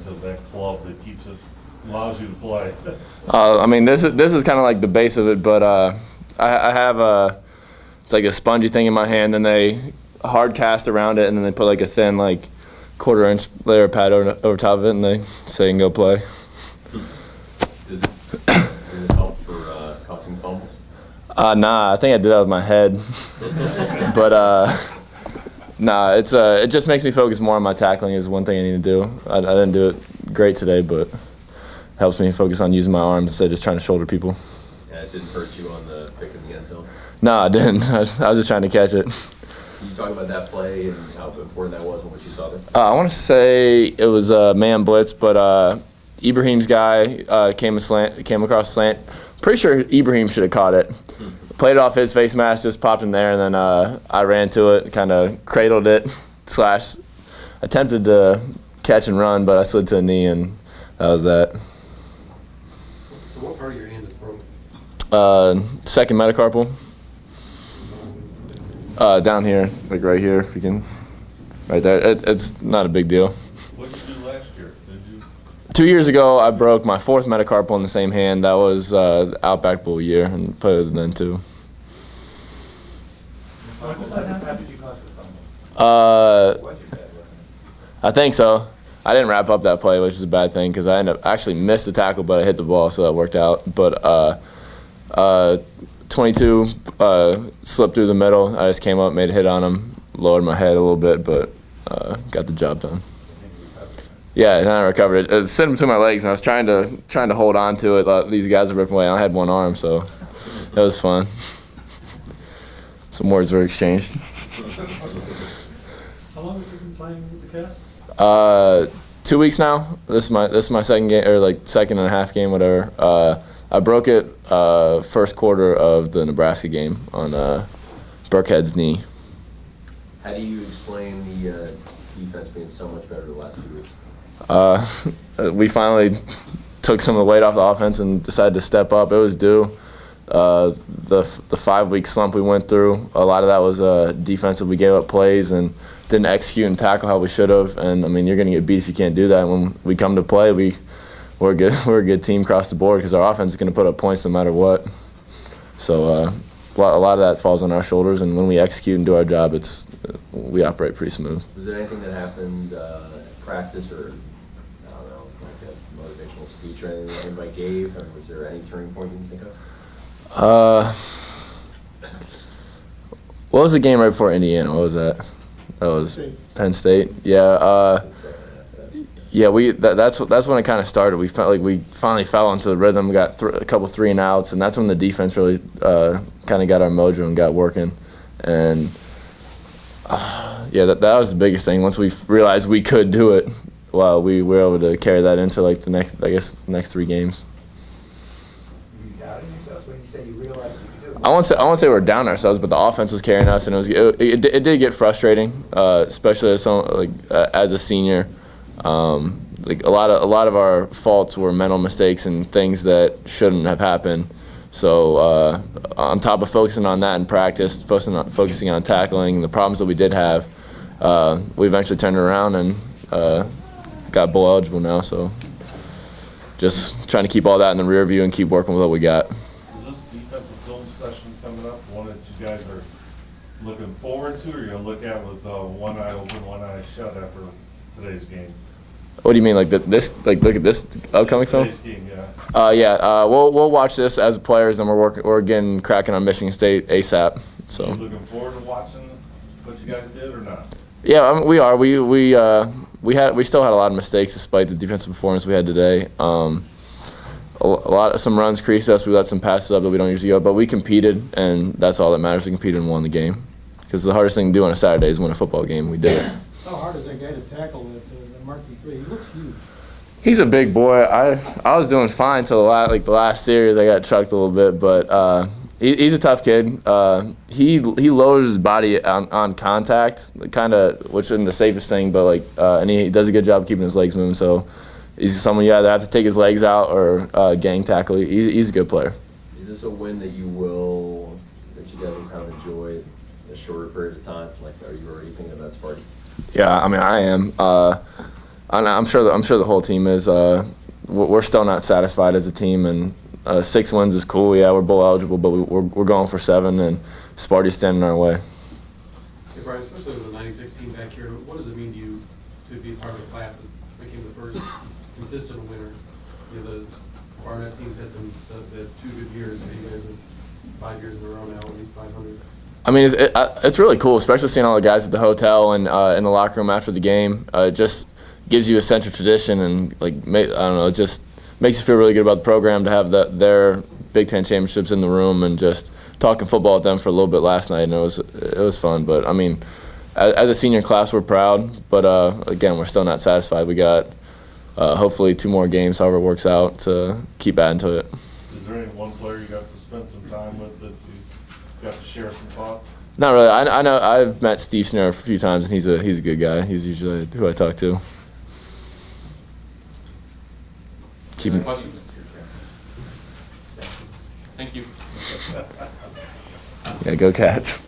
sense of that club that allows you to play? I mean, this is kind of like the base of it, but I have it's like a spongy thing in my hand, and they hard cast around it, and then they put like a thin like quarter-inch layer of pad over top of it, and they say you can go play. Does it help for causing fumbles? Nah, I think I did that with my head, but nah, it just makes me focus more on my tackling is one thing I need to do. I didn't do it great today, but it helps me focus on using my arms instead of just trying to shoulder people. Yeah, it didn't hurt you on the pick in the end zone? No, I didn't. I was just trying to catch it. Can you talk about that play and how important that was and what you saw there? I want to say it was a man blitz, but Ibrahim's guy came across a slant. Pretty sure Ibrahim should have caught it. Played it off his face mask, just popped in there, and then I ran to it, kind of cradled it, / attempted to catch and run, but I slid to the knee, and that was that. So what part of your hand is broken? Second metacarpal. Down here, like right here, if you can. Right there. It's not a big deal. What did you do last year? 2 years ago, I broke my fourth metacarpal in the same hand. That was Outback Bowl year, and played it then too. How did you cause the fumble? Was your bad, wasn't it? I think so. I didn't wrap up that play, which is a bad thing because I actually missed the tackle, but I hit the ball, so that worked out. But 22 slipped through the middle. I just came up, made a hit on him, lowered my head a little bit, but got the job done. Yeah, and I recovered it. It was sitting between my legs, and I was trying to hold on to it. These guys were ripping away, and I had one arm, so that was fun. Some words were exchanged. How long have you been playing with the cast? 2 weeks now. This is my second game, or like second and a half game, whatever. I broke it first quarter of the Nebraska game on Burkhead's knee. How do you explain the defense being so much better the last 2 weeks? We finally took some of the weight off the offense and decided to step up. It was due. The 5-week slump we went through, a lot of that was defensive. We gave up plays and didn't execute and tackle how we should have. And I mean, you're going to get beat if you can't do that. When we come to play, we're a good team across the board because our offense is going to put up points no matter what. So a lot of that falls on our shoulders. And when we execute and do our job, we operate pretty smooth. Was there anything that happened at practice or, I don't know, like a motivational speech or anything that anybody gave? Or was there any turning point you can think of? What was the game right before Indiana? What was that? That was Penn State. Yeah. Yeah. That's when it kind of started. We felt like we finally fell into the rhythm. We got a couple 3-and-outs, and that's when the defense really kind of got our mojo and got working. And yeah, that was the biggest thing. Once we realized we could do it, well, we were able to carry that into like the next 3 games. You doubted yourselves when you say you realized you could do it? I won't say we were down ourselves, but the offense was carrying us, and it did get frustrating, especially as a senior. Like a lot of our faults were mental mistakes and things that shouldn't have happened. So on top of focusing on that in practice, focusing on tackling the problems that we did have, we eventually turned it around and got bowl eligible now. So just trying to keep all that in the rear view and keep working with what we got. Is this defensive film session coming up one that you guys are looking forward to, or you'll look at with one eye open, one eye shut after today's game? What do you mean, like look at this upcoming film? Today's game, yeah. We'll watch this as players, and we're getting cracking on Michigan State ASAP. So. Are you looking forward to watching what you guys did or not? Yeah, I mean, we are. We still had a lot of mistakes despite the defensive performance we had today. Some runs creased us. We let some passes up that we don't usually go, but we competed, and that's all that matters. We competed and won the game. Because the hardest thing to do on a Saturday is win a football game. We did it. How hard is that guy to tackle that Marquis 3? He looks huge. He's a big boy. I was doing fine till the last series. I got trucked a little bit, but he's a tough kid. He lowers his body on contact, kind of, which isn't the safest thing, but and he does a good job keeping his legs moving. So he's someone you either have to take his legs out or gang tackle. He's a good player. Is this a win that you guys will kind of enjoy a shorter period of time? Like, are you already thinking about Sparty? Yeah, I mean, I am. I'm sure the whole team is. We're still not satisfied as a team, and 6 wins is cool. Yeah, we're bowl eligible, but we're going for 7, and Sparty's standing in our way. Hey, Brian, especially with the 96 team back here, what does it mean to you to be part of a class that became the first consistent winner? You know, the Barnett teams had had 2 good years, and you guys have 5 years in a row now, at least 500. I mean, it's really cool, especially seeing all the guys at the hotel and in the locker room after the game. It just gives you a sense of tradition, and I don't know, it just makes you feel really good about the program to have their Big Ten championships in the room, and just talking football with them for a little bit last night, and it was fun. But I mean, as a senior class, we're proud, but again, we're still not satisfied. We got hopefully 2 more games, however it works out, to keep adding to it. Is there any one player you got to spend some time with that you got to share some thoughts? Not really. I know I've met Steve Snare a few times, and he's a good guy. He's usually who I talk to. Any questions? Thank you. Yeah, go Cats.